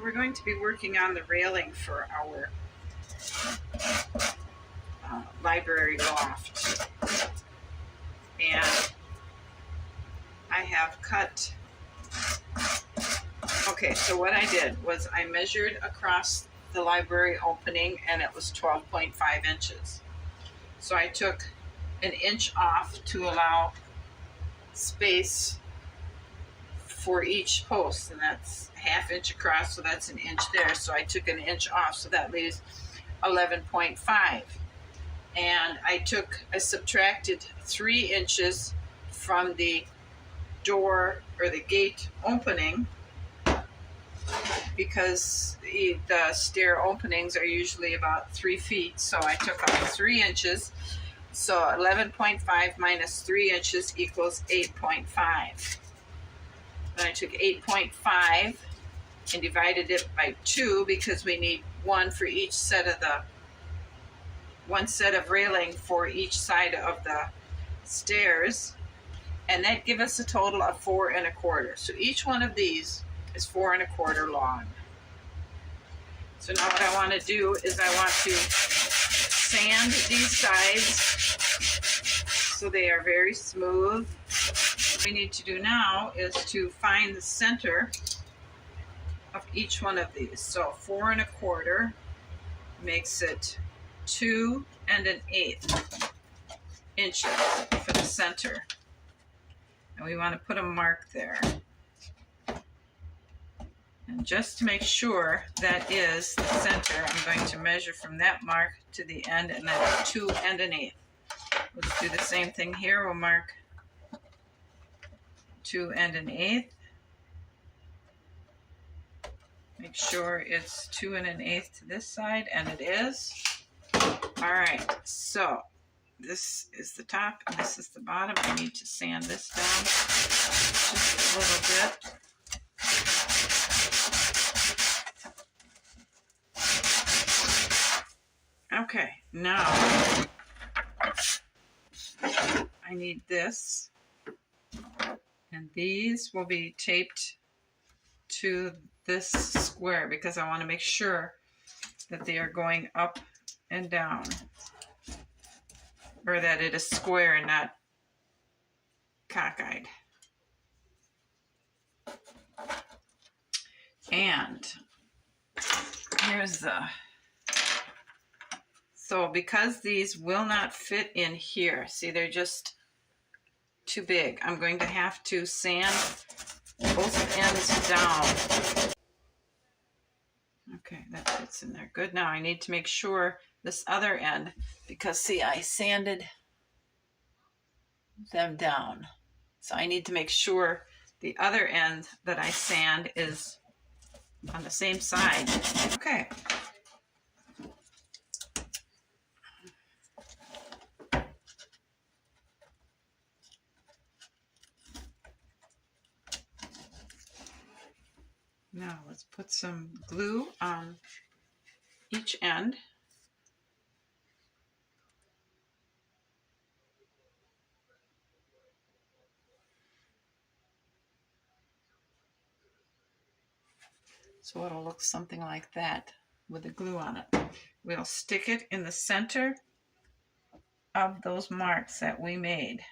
We're going to be working on the railing for our library loft. And I have cut, okay, so what I did was I measured across the library opening and it was 12.5 inches. So I took an inch off to allow space for each post, and that's ½ inch across, so that's an inch there. So I took an inch off, so that leaves 11.5. And I subtracted 3 inches from the door or the gate opening, because the stair openings are usually about 3 feet. So I took off 3 inches. So 11.5 minus 3 inches equals 8.5. Then I took 8.5 and divided it by 2, because we need one for each set of one set of railing for each side of the stairs, and that gives us a total of 4 1/4. So each one of these is 4 1/4 long. So now what I want to do is I want to sand these sides so they are very smooth. What we need to do now is to find the center of each one of these. So 4 1/4 makes it 2 1/8 inches for the center. And we want to put a mark there. And just to make sure that is the center, I'm going to measure from that mark to the end, and that's 2 1/8. Let's do the same thing here. We'll mark 2 1/8. Make sure it's 2 1/8 to this side, and it is. All right, so this is the top and this is the bottom. I need to sand this down just a little bit. Okay, now I need this, and these will be taped to this square because I want to make sure that they are going up and down, or that it is square and not cockeyed. And here's so because these will not fit in here, see, they're just too big, I'm going to have to sand both ends down. Okay, that fits in there good. Now I need to make sure this other end, because see, I sanded them down. So I need to make sure the other end that I sand is on the same side. Okay. Now let's put some glue on each end. So it'll look something like that with the glue on it. We'll stick it in the center of those marks that we made.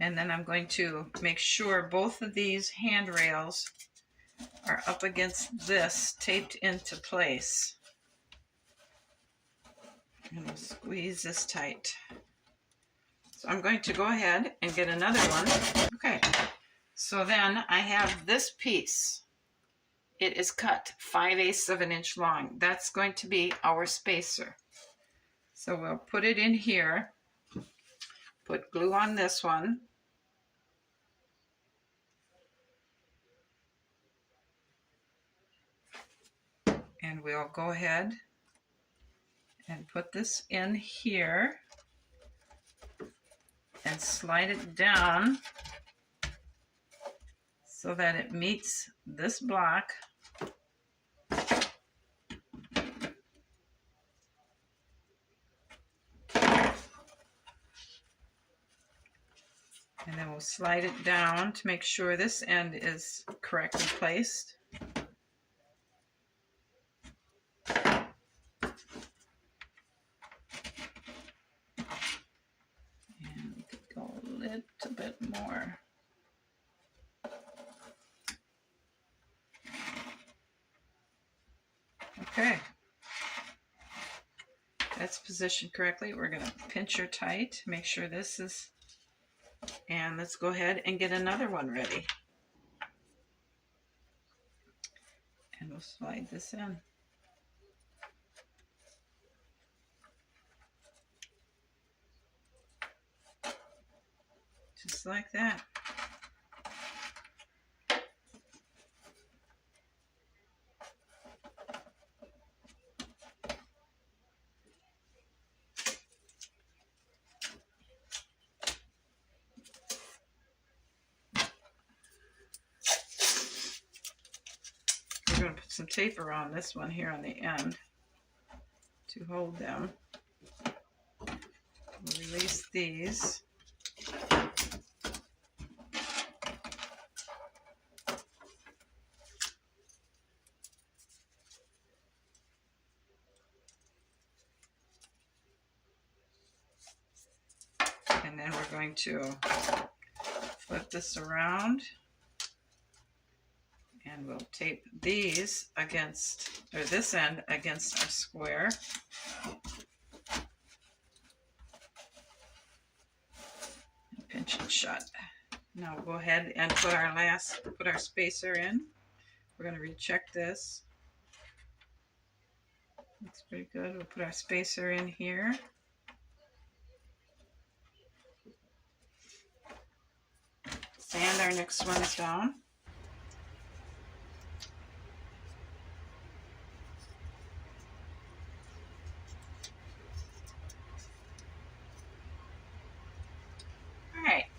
And then I'm going to make sure both of these handrails are up against this, taped into place. And we'll squeeze this tight. So I'm going to go ahead and get another one. Okay, so then I have this piece. It is cut 5/8 of an inch long. That's going to be our spacer. So we'll put it in here, put glue on this one. And we'll go ahead and put this in here and slide it down so that it meets this block. And then we'll slide it down to make sure this end is correctly placed. And we could go a little bit more. Okay. That's positioned correctly. We're going to pinch her tight, make sure this is, and let's go ahead and get another one ready. And we'll slide this in. Just like that. We're going to put some tape around this one here on the end to hold them. We'll release these. And then we're going to flip this around. And we'll tape these against, or this end against our square. And pinch it shut. Now we'll go ahead and put our spacer in. We're going to recheck this. Looks pretty good. We'll put our spacer in here. Sand our next ones down.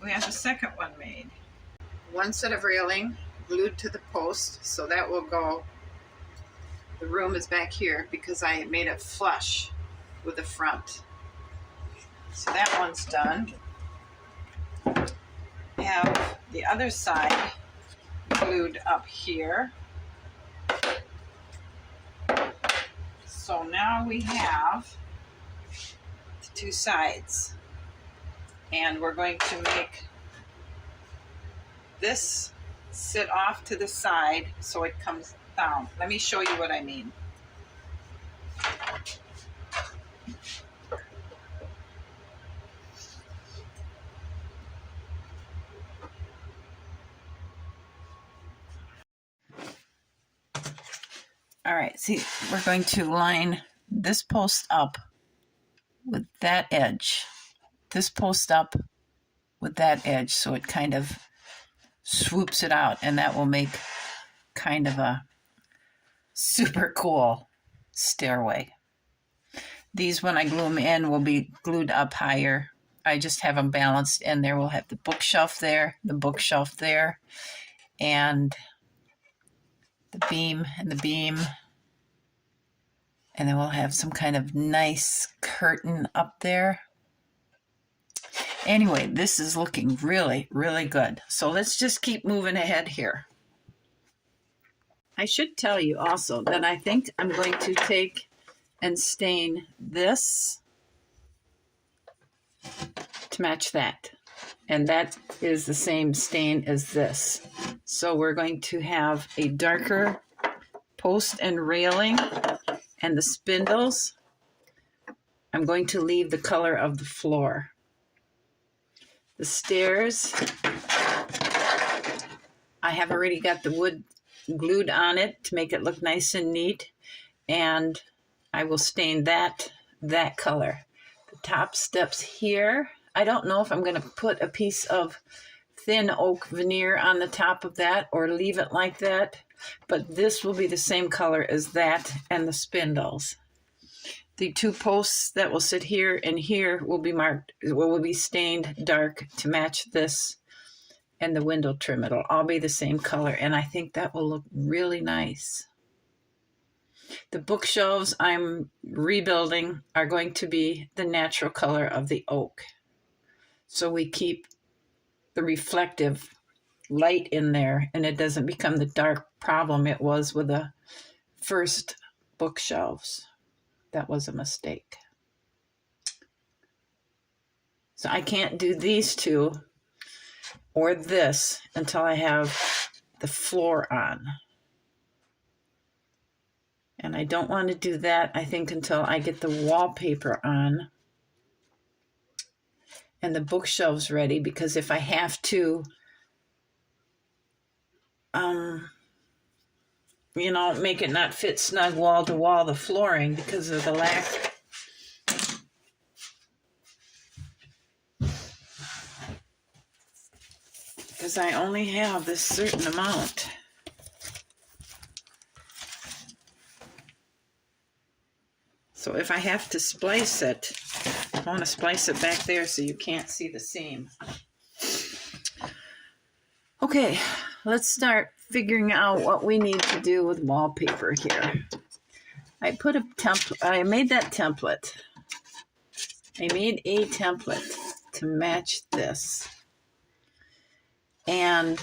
We have the second one made. One set of railing glued to the post, so that will go. The room is back here because I made it flush with the front. So that one's done. We have the other side glued up here. So now we have the two sides. And we're going to make this sit off to the side so it comes down. Let me show you what I mean. All right, see, we're going to line this post up with that edge. This post up with that edge so it kind of swoops it out, and that will make kind of a super cool stairway. These, when I glue them in, will be glued up higher. I just have them balanced, and there we'll have the bookshelf there, and the beam and the beam. And then we'll have some kind of nice curtain up there. Anyway, this is looking really, really good. So let's just keep moving ahead here. I should tell you also that I think I'm going to take and stain this to match that. And that is the same stain as this. So we're going to have a darker post and railing, and the spindles, I'm going to leave the color of the floor. The stairs, I have already got the wood glued on it to make it look nice and neat, and I will stain that color. The top steps here, I don't know if I'm going to put a piece of thin oak veneer on the top of that or leave it like that, but this will be the same color as that and the spindles. The two posts that will sit here and here will be marked, will be stained dark to match this, and the window trim. It'll all be the same color, and I think that will look really nice. The bookshelves I'm rebuilding are going to be the natural color of the oak. So we keep the reflective light in there, and it doesn't become the dark problem it was with the first bookshelves. That was a mistake. So I can't do these two or this until I have the floor on. And I don't want to do that, I think, until I get the wallpaper on and the bookshelves ready, because if I have to, make it not fit snug wall to wall, the flooring, because of the lack. Because I only have this certain amount. So if I have to splice it, I want to splice it back there so you can't see the seam. Okay, let's start figuring out what we need to do with wallpaper here. I made that template. I made a template to match this. And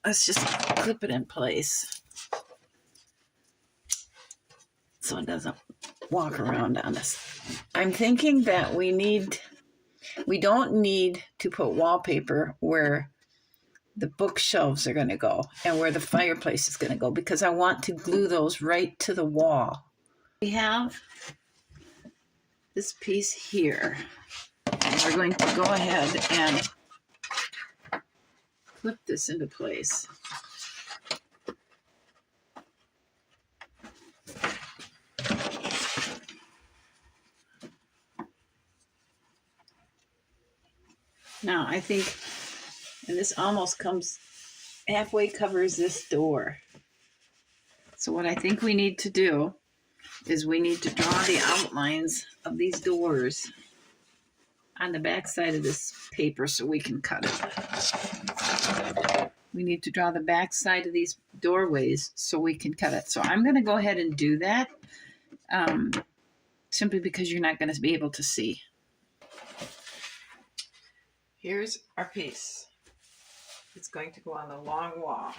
let's just clip it in place so it doesn't walk around on us. I'm thinking that we don't need to put wallpaper where the bookshelves are going to go and where the fireplace is going to go, because I want to glue those right to the wall. We have this piece here, and we're going to go ahead and clip this into place. Now I think, and this almost halfway covers this door. So what I think we need to do is we need to draw the outlines of these doors on the back side of this paper so we can cut it. We need to draw the back side of these doorways so we can cut it. So I'm going to go ahead and do that, simply because you're not going to be able to see. Here's our piece. It's going to go on the long wall.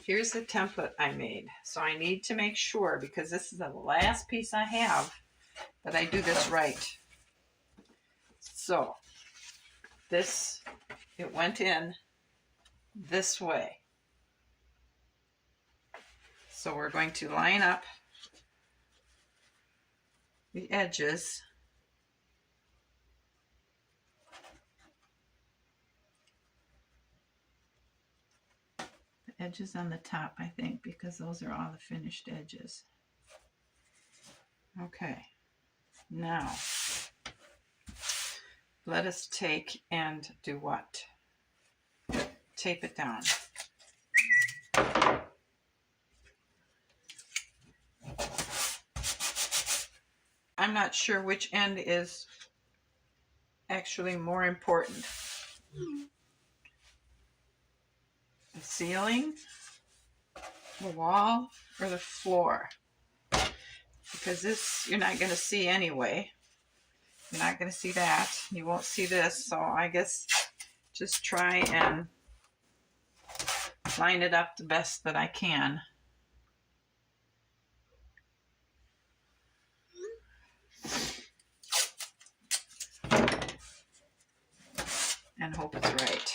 Here's the template I made. So I need to make sure, because this is the last piece I have, that I do this right. So it went in this way. So we're going to line up the edges. Edges on the top, I think, because those are all the finished edges. Okay, now let us take and do what? Tape it down. I'm not sure which end is actually more important. The ceiling, the wall, or the floor, because this you're not going to see anyway. You're not going to see that. You won't see this, so I guess just try and line it up the best that I can. And hope it's right.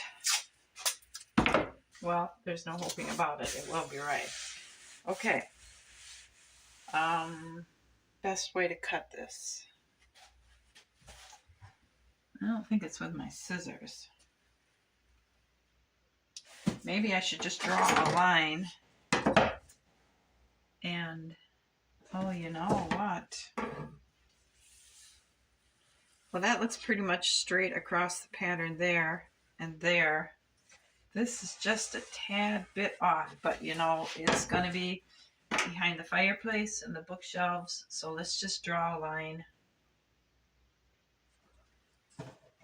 Well, there's no hoping about it. It will be right. Okay. Best way to cut this. I don't think it's with my scissors. Maybe I should just draw a line. And, oh, you know what? Well, that looks pretty much straight across the pattern there and there. This is just a tad bit off, but it's going to be behind the fireplace and the bookshelves. So let's just draw a line.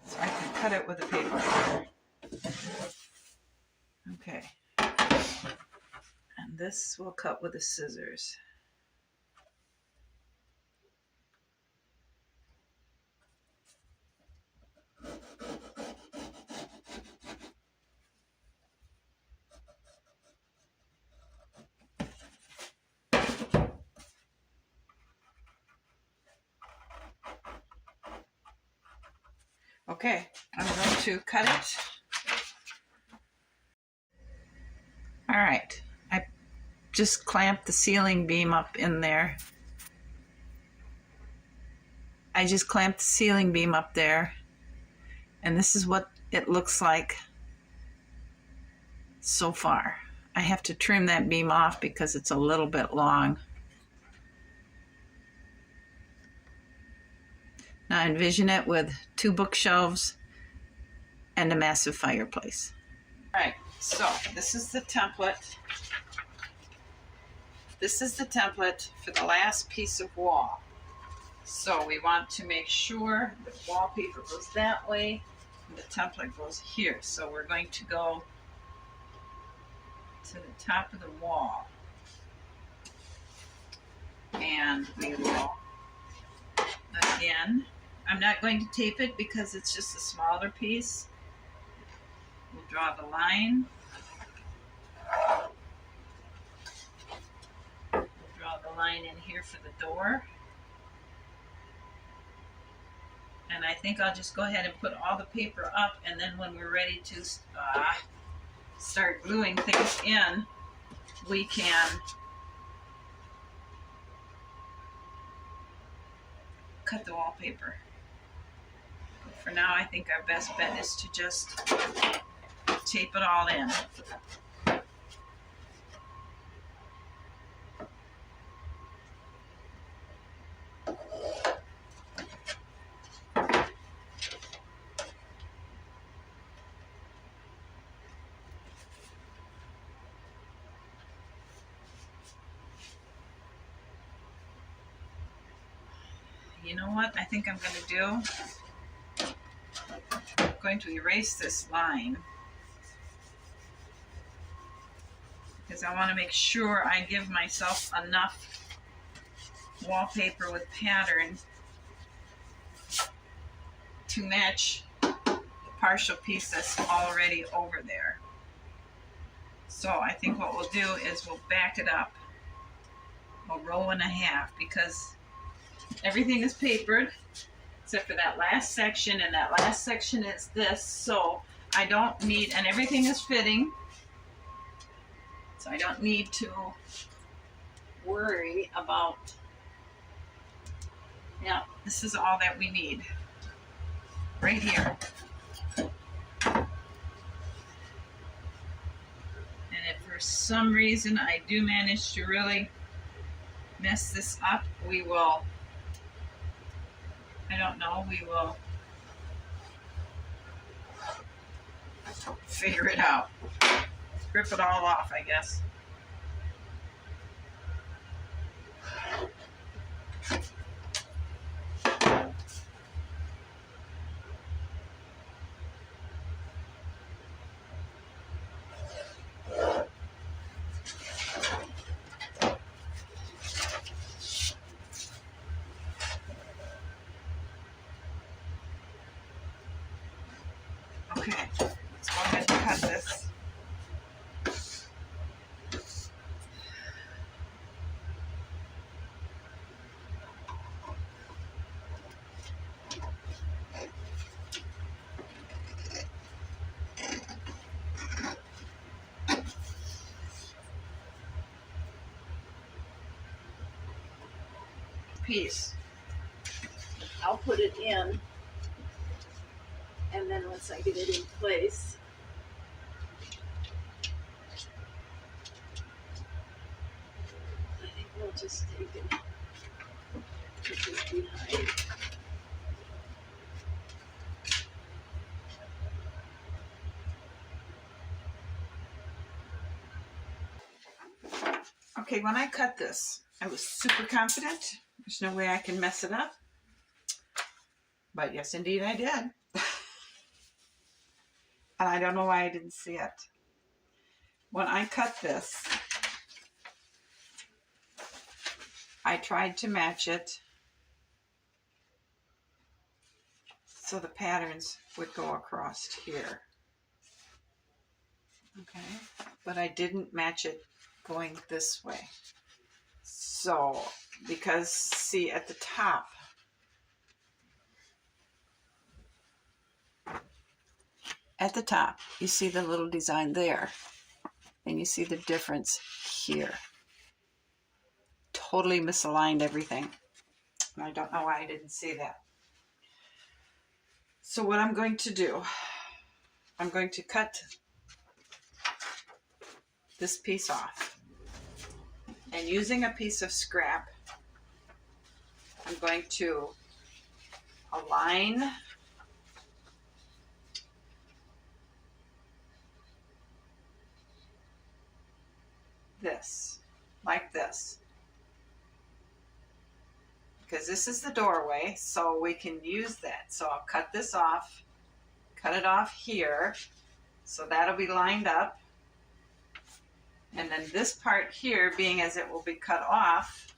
So I can cut it with a paper cutter. Okay. And this we'll cut with the scissors. Okay, I'm going to cut it. All right, I just clamped the ceiling beam up in there. I just clamped the ceiling beam up there, and this is what it looks like so far. I have to trim that beam off because it's a little bit long. Now envision it with 2 bookshelves and a massive fireplace. All right, so this is the template. This is the template for the last piece of wall. So we want to make sure the wallpaper goes that way and the template goes here. So we're going to go to the top of the wall. And we will, again, I'm not going to tape it because it's just a smaller piece. We'll draw the line. We'll draw the line in here for the door. And I think I'll just go ahead and put all the paper up, and then when we're ready to start gluing things in, we can cut the wallpaper. But for now, I think our best bet is to just tape it all in. You know what I think I'm going to do? I'm going to erase this line because I want to make sure I give myself enough wallpaper with pattern to match the partial piece that's already over there. So I think what we'll do is we'll back it up a row and a half because everything is papered except for that last section, and that last section is this, so I don't need, and everything is fitting, so I don't need to worry about, yeah, this is all that we need right here. And if for some reason I do manage to really mess this up, we will, I don't know, we will figure it out. Rip it all off, I guess. Okay, let's go ahead and cut this. Piece. I'll put it in, and then once I get it in place, I think we'll just take it, put this behind. Okay, when I cut this, I was super confident. There's no way I can mess it up. But yes, indeed I did. And I don't know why I didn't see it. When I cut this, I tried to match it so the patterns would go across here. Okay, but I didn't match it going this way. So, because see at the top, at the top, you see the little design there, and you see the difference here. Totally misaligned everything. I don't know why I didn't see that. So what I'm going to do, I'm going to cut this piece off. And using a piece of scrap, I'm going to align this, like this. Because this is the doorway, so we can use that. So I'll cut this off, cut it off here, so that'll be lined up. And then this part here, being as it will be cut off,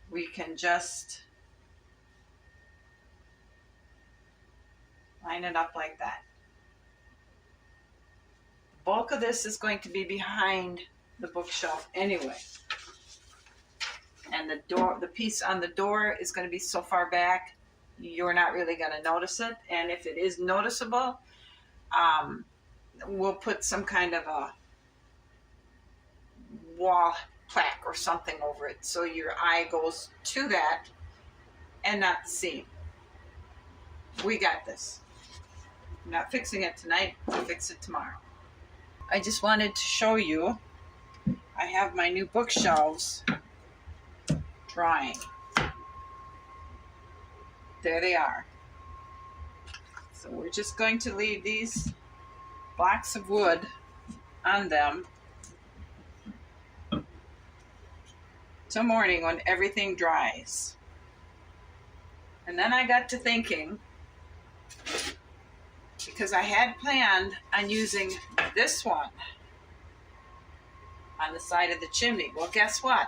we can just line it up like that. The bulk of this is going to be behind the bookshelf anyway. And the piece on the door is going to be so far back, you're not really going to notice it. And if it is noticeable, we'll put some kind of a wall plaque or something over it so your eye goes to that and not the seam. We got this. I'm not fixing it tonight, we'll fix it tomorrow. I just wanted to show you, I have my new bookshelves drying. There they are. So we're just going to leave these blocks of wood on them till morning when everything dries. And then I got to thinking, because I had planned on using this one on the side of the chimney. Well, guess what?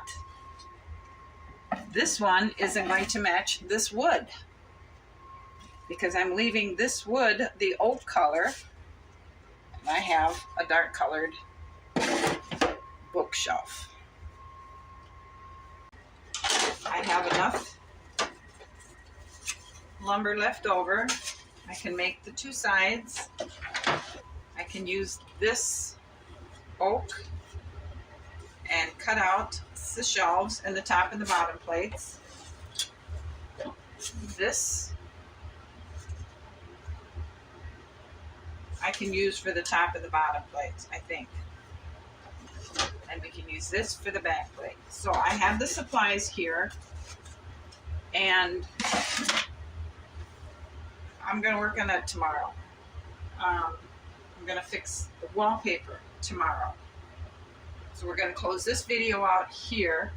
This one isn't going to match this wood, because I'm leaving this wood the oak color, and I have a dark colored bookshelf. I have enough lumber left over. I can make the two sides. I can use this oak and cut out the shelves and the top and the bottom plates. This I can use for the top and the bottom plates, I think. And we can use this for the back plate. So I have the supplies here, and I'm going to work on that tomorrow. I'm going to fix the wallpaper tomorrow. So we're going to close this video out here,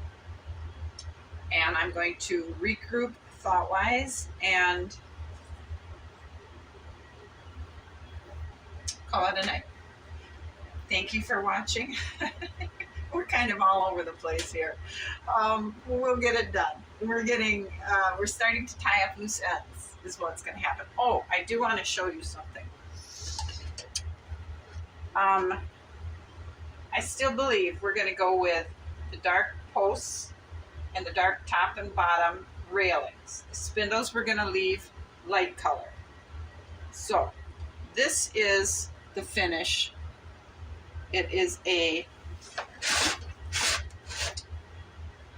and I'm going to regroup thought-wise and call it a night. Thank you for watching. We're kind of all over the place here. We'll get it done. We're starting to tie up loose ends is what's going to happen. Oh, I do want to show you something. I still believe we're going to go with the dark posts and the dark top and bottom railings. The spindles we're going to leave light color. So this is the finish. It is a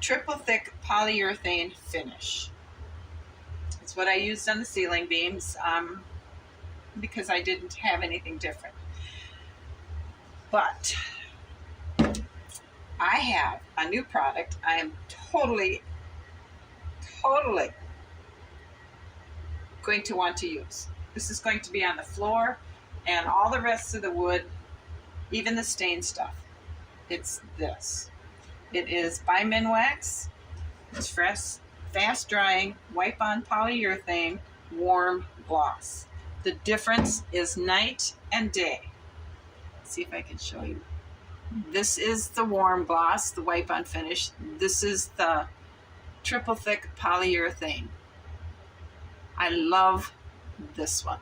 triple thick polyurethane finish. It's what I used on the ceiling beams because I didn't have anything different. But I have a new product I am totally going to want to use. This is going to be on the floor and all the rest of the wood, even the stain stuff. It's this. It is by Minwax. It's fast drying, wipe on polyurethane, warm gloss. The difference is night and day. Let's see if I can show you. This is the warm gloss, the wipe on finish. This is the triple thick polyurethane. I love this one.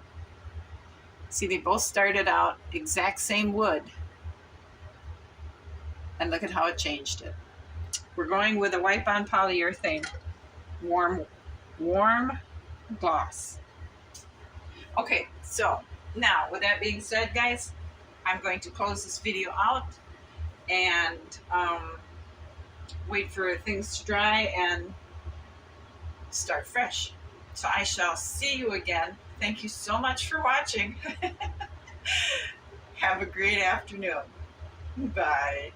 See, they both started out exact same wood. And look at how it changed it. We're going with a wipe on polyurethane, warm gloss. Okay, so Now, with that being said, guys, I'm going to close this video out and wait for things to dry and start fresh. So I shall see you again. Thank you so much for watching. Have a great afternoon. Bye.